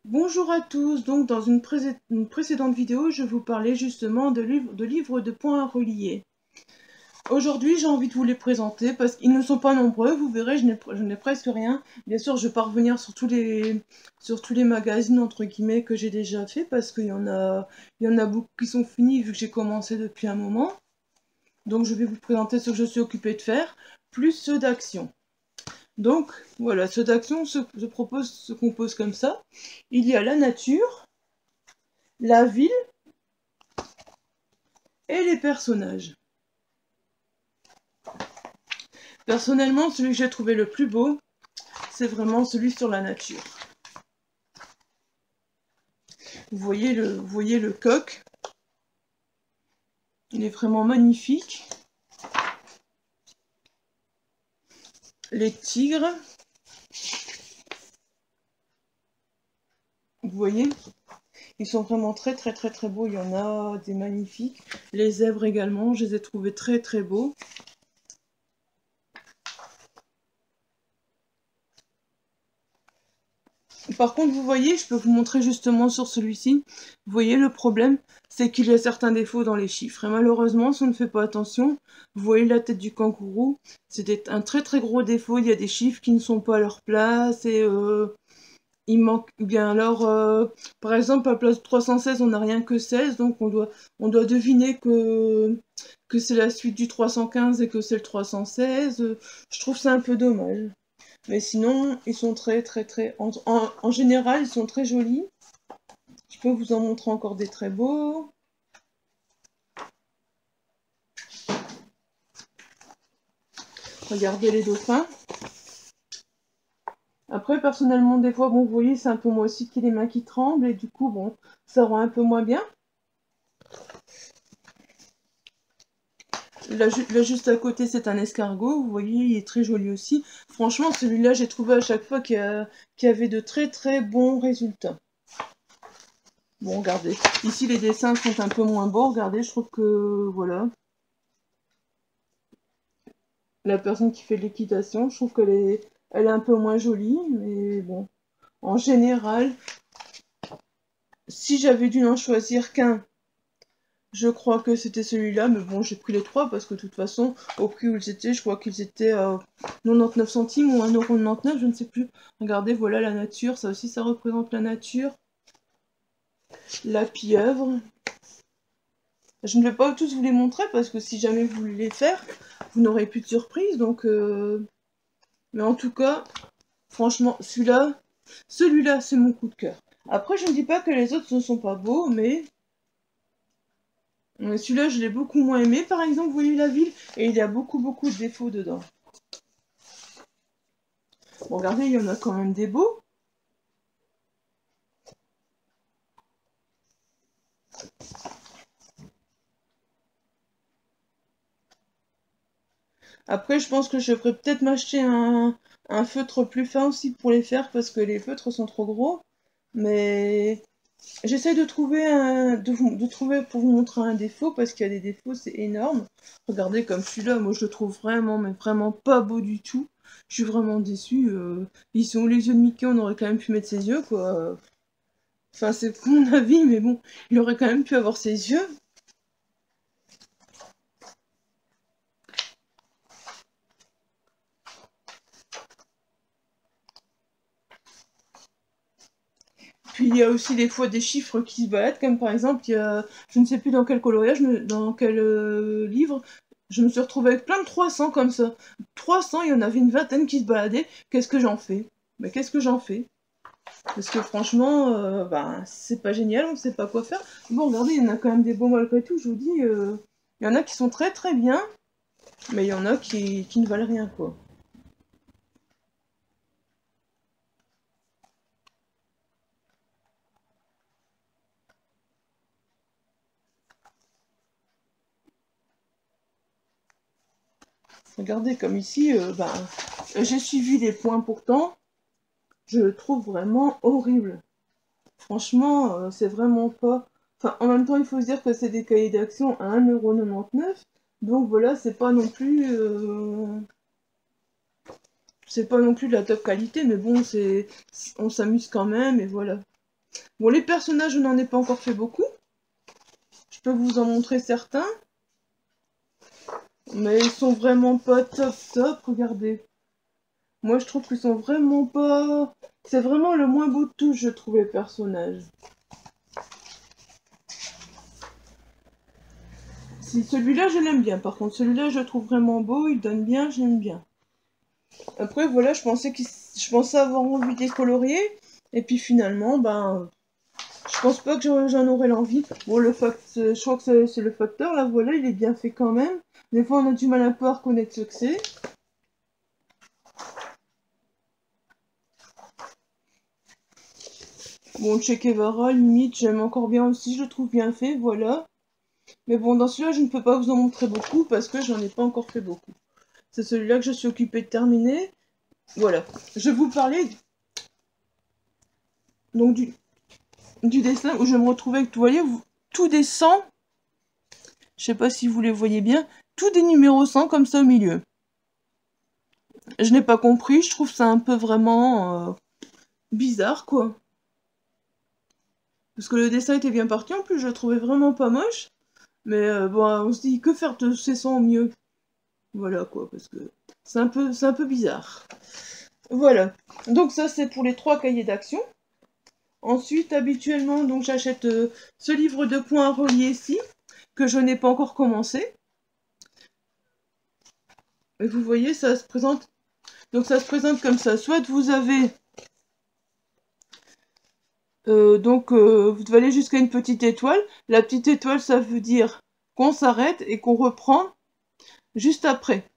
Bonjour à tous, donc dans une précédente vidéo, je vous parlais justement de livres de points à relier. Aujourd'hui, j'ai envie de vous les présenter parce qu'ils ne sont pas nombreux, vous verrez, je n'ai presque rien. Bien sûr, je ne vais pas revenir sur tous les magazines, entre guillemets, que j'ai déjà fait parce qu'il y en a beaucoup qui sont finis vu que j'ai commencé depuis un moment. Donc, je vais vous présenter ce que je suis occupée de faire, plus ceux d'action. Donc, voilà, ceux d'action se composent comme ça. Il y a la nature, la ville et les personnages. Personnellement, celui que j'ai trouvé le plus beau, c'est vraiment celui sur la nature. Vous voyez le coq, il est vraiment magnifique. Les tigres, vous voyez, ils sont vraiment très très très très beaux. Il y en a des magnifiques. Les zèbres également, je les ai trouvés très très beaux. Par contre, vous voyez, je peux vous montrer justement sur celui-ci. Vous voyez, le problème, c'est qu'il y a certains défauts dans les chiffres. Et malheureusement, si on ne fait pas attention, vous voyez la tête du kangourou, c'est un très très gros défaut. Il y a des chiffres qui ne sont pas à leur place et il manque bien. Alors, par exemple, à la place de 316, on n'a rien que 16, donc on doit deviner que c'est la suite du 315 et que c'est le 316. Je trouve ça un peu dommage. Mais sinon, ils sont très très très... En général, ils sont très jolis. Je peux vous en montrer encore des très beaux. Regardez les dauphins. Après, personnellement, des fois, bon, vous voyez, c'est un peu moi aussi qui ai les mains qui tremblent. Et du coup, bon, ça rend un peu moins bien. Là, juste à côté, c'est un escargot. Vous voyez, il est très joli aussi. Franchement, celui-là, j'ai trouvé à chaque fois qu'il y avait de très très bons résultats. Bon, regardez. Ici, les dessins sont un peu moins beaux. Regardez, je trouve que, voilà. La personne qui fait de l'équitation, je trouve elle est un peu moins jolie. Mais bon, en général, si j'avais dû n'en choisir qu'un, je crois que c'était celui-là, mais bon, j'ai pris les trois parce que de toute façon, au prix où ils étaient, je crois qu'ils étaient à 99 centimes ou 1,99 €, je ne sais plus. Regardez, voilà la nature, ça aussi, ça représente la nature. La pieuvre. Je ne vais pas tous vous les montrer parce que si jamais vous voulez les faire, vous n'aurez plus de surprise. Donc, mais en tout cas, franchement, celui-là, c'est mon coup de cœur. Après, je ne dis pas que les autres ne sont pas beaux, mais celui-là, je l'ai beaucoup moins aimé. Par exemple, vous voyez la ville, et il y a beaucoup, beaucoup de défauts dedans. Bon, regardez, il y en a quand même des beaux. Après, je pense que je devrais peut-être m'acheter un feutre plus fin aussi pour les faire, parce que les feutres sont trop gros. Mais j'essaie de trouver pour vous montrer un défaut, parce qu'il y a des défauts, c'est énorme. Regardez comme celui-là, moi je le trouve vraiment, mais vraiment pas beau du tout. Je suis vraiment déçue. Ils sont les yeux de Mickey, on aurait quand même pu mettre ses yeux, quoi. Enfin, c'est mon avis, mais bon, il aurait quand même pu avoir ses yeux. Puis il y a aussi des fois des chiffres qui se baladent, comme par exemple, je ne sais plus dans quel coloriage, dans quel livre, je me suis retrouvée avec plein de 300 comme ça. 300, il y en avait une vingtaine qui se baladaient. Qu'est-ce que j'en fais? Mais qu'est-ce que j'en fais? Parce que franchement, ben, c'est pas génial, on ne sait pas quoi faire. Bon, regardez, il y en a quand même des beaux malgré tout, je vous dis. Il y en a qui sont très très bien, mais il y en a qui ne valent rien, quoi. Regardez, comme ici, ben, j'ai suivi les points pourtant, je le trouve vraiment horrible. Franchement, c'est vraiment pas... Enfin, en même temps, il faut se dire que c'est des cahiers d'action à 1,99 €. Donc voilà, c'est pas non plus de la top qualité, mais bon, on s'amuse quand même, et voilà. Bon, les personnages, je n'en ai pas encore fait beaucoup. Je peux vous en montrer certains. Mais ils sont vraiment pas top top, regardez. Moi, je trouve qu'ils sont vraiment pas... C'est vraiment le moins beau de tous, je trouve, les personnages. Si, celui-là, je l'aime bien. Par contre, celui-là, je le trouve vraiment beau. Il donne bien, j'aime bien. Après, voilà, je pensais avoir envie de les colorier. Et puis finalement, ben... Je pense pas que j'en aurais l'envie. Bon, je crois que c'est le facteur. Là, voilà, il est bien fait quand même. Des fois, on a du mal un peu à reconnaître ce que c'est. Bon, Che Guevara, limite, j'aime encore bien aussi. Je le trouve bien fait, voilà. Mais bon, dans celui-là, je ne peux pas vous en montrer beaucoup parce que j'en ai pas encore fait beaucoup. C'est celui-là que je suis occupée de terminer. Voilà. Je vais vous parler donc du dessin où je me retrouvais avec, vous voyez, tout des 100. Je sais pas si vous les voyez bien. Tout des numéros 100 comme ça au milieu. Je n'ai pas compris. Je trouve ça un peu vraiment bizarre, quoi. Parce que le dessin était bien parti. En plus, je le trouvais vraiment pas moche. Mais bon, on se dit, que faire de ces 100 mieux? Voilà, quoi, parce que c'est un peu bizarre. Voilà. Donc ça, c'est pour les 3 cahiers d'action. Ensuite, habituellement, donc j'achète ce livre de points relié ici, que je n'ai pas encore commencé. Et vous voyez, ça se présente. Donc ça se présente comme ça. Soit vous avez vous devez aller jusqu'à une petite étoile. La petite étoile, ça veut dire qu'on s'arrête et qu'on reprend juste après.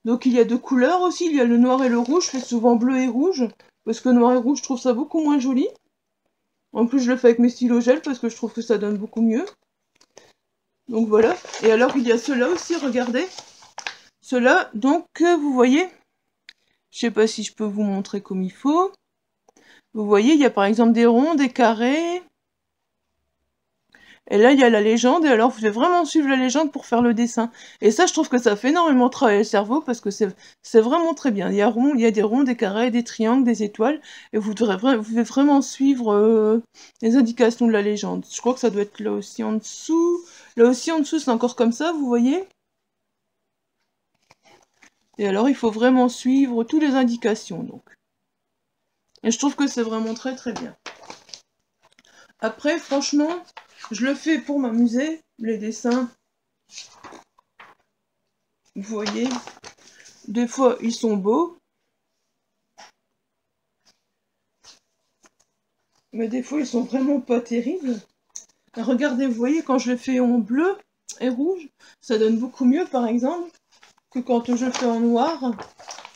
Donc il y a 2 couleurs aussi, il y a le noir et le rouge. Je fais souvent bleu et rouge, parce que noir et rouge, je trouve ça beaucoup moins joli. En plus, je le fais avec mes stylos gel, parce que je trouve que ça donne beaucoup mieux. Donc voilà. Et alors, il y a ceux-là aussi, regardez. Ceux-là, donc, vous voyez, je sais pas si je peux vous montrer comme il faut. Vous voyez, il y a par exemple des ronds, des carrés. Et là, il y a la légende, et alors vous devez vraiment suivre la légende pour faire le dessin. Et ça, je trouve que ça fait énormément travailler le cerveau, parce que c'est vraiment très bien. Il y a des ronds, des carrés, des triangles, des étoiles, et vous devez vraiment suivre les indications de la légende. Je crois que ça doit être là aussi en dessous. Là aussi en dessous, c'est encore comme ça, vous voyez? Et alors, il faut vraiment suivre toutes les indications, donc. Et je trouve que c'est vraiment très très bien. Après, franchement, je le fais pour m'amuser, les dessins. Vous voyez, des fois, ils sont beaux. Mais des fois, ils sont vraiment pas terribles. Regardez, vous voyez, quand je le fais en bleu et rouge, ça donne beaucoup mieux, par exemple, que quand je fais en noir,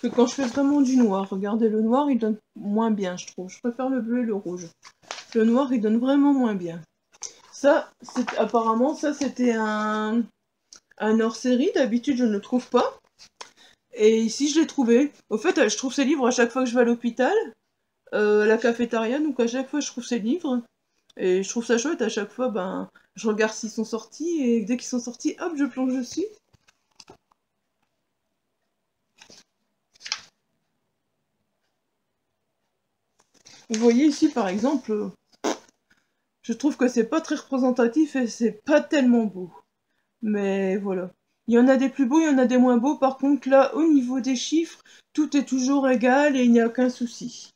que quand je fais vraiment du noir. Regardez, le noir, il donne moins bien, je trouve. Je préfère le bleu et le rouge. Le noir, il donne vraiment moins bien. Ça, apparemment, ça, c'était un hors-série. D'habitude, je ne le trouve pas. Et ici, je l'ai trouvé. Au fait, je trouve ces livres à chaque fois que je vais à l'hôpital, à la cafétéria, donc à chaque fois, je trouve ces livres. Et je trouve ça chouette, à chaque fois, ben, je regarde s'ils sont sortis, et dès qu'ils sont sortis, hop, je plonge dessus. Vous voyez ici, par exemple, je trouve que c'est pas très représentatif et c'est pas tellement beau. Mais voilà. Il y en a des plus beaux, il y en a des moins beaux. Par contre, là, au niveau des chiffres, tout est toujours égal et il n'y a aucun souci.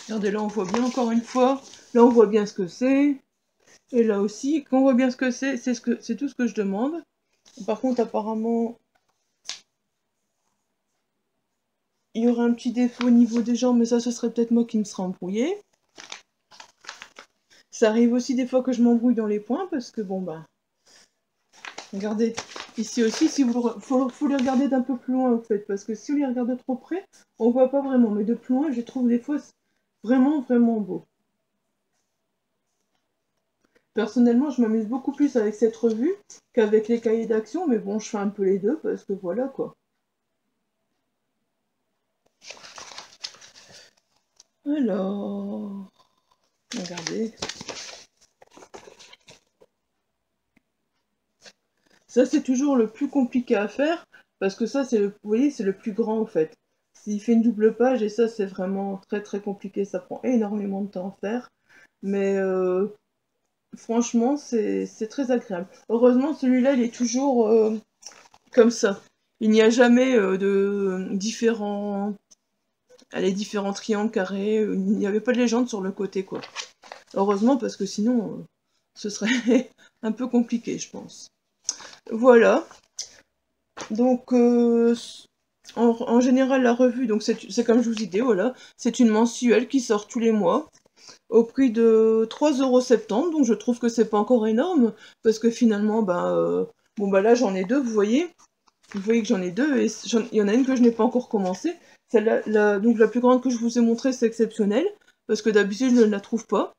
Regardez, là, on voit bien encore une fois. Là, on voit bien ce que c'est. Et là aussi, quand on voit bien ce que c'est tout ce que je demande. Par contre, apparemment, il y aurait un petit défaut au niveau des jambes, mais ça, ce serait peut-être moi qui me serais embrouillé. Ça arrive aussi des fois que je m'embrouille dans les points, parce que bon, bah... Regardez, ici aussi, si faut les regarder d'un peu plus loin, en fait, parce que si on les regarde de trop près, on voit pas vraiment, mais de plus loin, je les trouve des fois vraiment, vraiment beaux. Personnellement, je m'amuse beaucoup plus avec cette revue qu'avec les cahiers d'action, mais bon, je fais un peu les deux, parce que voilà, quoi. Alors... Regardez. Ça, c'est toujours le plus compliqué à faire. Parce que ça, vous voyez, c'est le plus grand en fait. S'il fait une double page, et ça, c'est vraiment très très compliqué, ça prend énormément de temps à faire. Mais franchement, c'est très agréable. Heureusement, celui-là, il est toujours comme ça. Il n'y a jamais de différents... Allez, différents triangles, carrés. Il n'y avait pas de légende sur le côté, quoi. Heureusement, parce que sinon, ce serait un peu compliqué, je pense. Voilà. Donc, en général, la revue, donc c'est comme je vous disais, voilà. C'est une mensuelle qui sort tous les mois, au prix de 3,70 €, donc je trouve que c'est pas encore énorme, parce que finalement, bon bah là j'en ai deux, vous voyez que j'en ai deux, et il y en a une que je n'ai pas encore commencé. Celle-là, donc la plus grande que je vous ai montrée, c'est exceptionnel, parce que d'habitude je ne la trouve pas.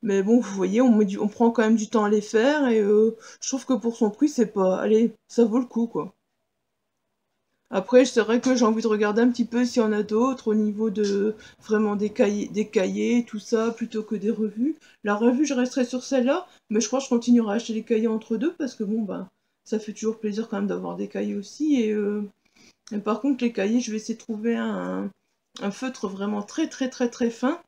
Mais bon, vous voyez, on prend quand même du temps à les faire, et je trouve que pour son prix, c'est pas... Allez, ça vaut le coup, quoi. Après, c'est vrai que j'ai envie de regarder un petit peu s'il y en a d'autres au niveau de vraiment des cahiers, tout ça, plutôt que des revues. La revue, je resterai sur celle-là, mais je crois que je continuerai à acheter des cahiers entre deux, parce que bon, ben, ça fait toujours plaisir quand même d'avoir des cahiers aussi. Et par contre, les cahiers, je vais essayer de trouver un feutre vraiment très très très très fin,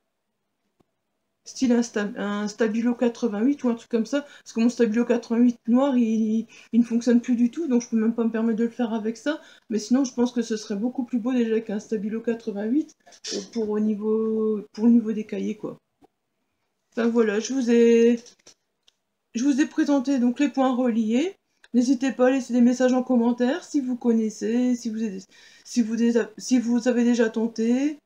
style un Stabilo 88 ou un truc comme ça, parce que mon Stabilo 88 noir, il ne fonctionne plus du tout, donc je peux même pas me permettre de le faire avec ça, mais sinon je pense que ce serait beaucoup plus beau déjà qu'un Stabilo 88 pour le niveau des cahiers, quoi. Enfin voilà, je vous ai présenté donc les points reliés. N'hésitez pas à laisser des messages en commentaire si vous connaissez, si vous avez déjà tenté,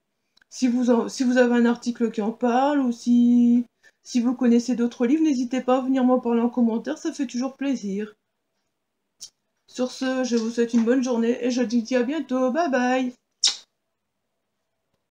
si vous avez un article qui en parle, ou si vous connaissez d'autres livres, n'hésitez pas à venir m'en parler en commentaire, ça fait toujours plaisir. Sur ce, je vous souhaite une bonne journée et je vous dis à bientôt, bye bye!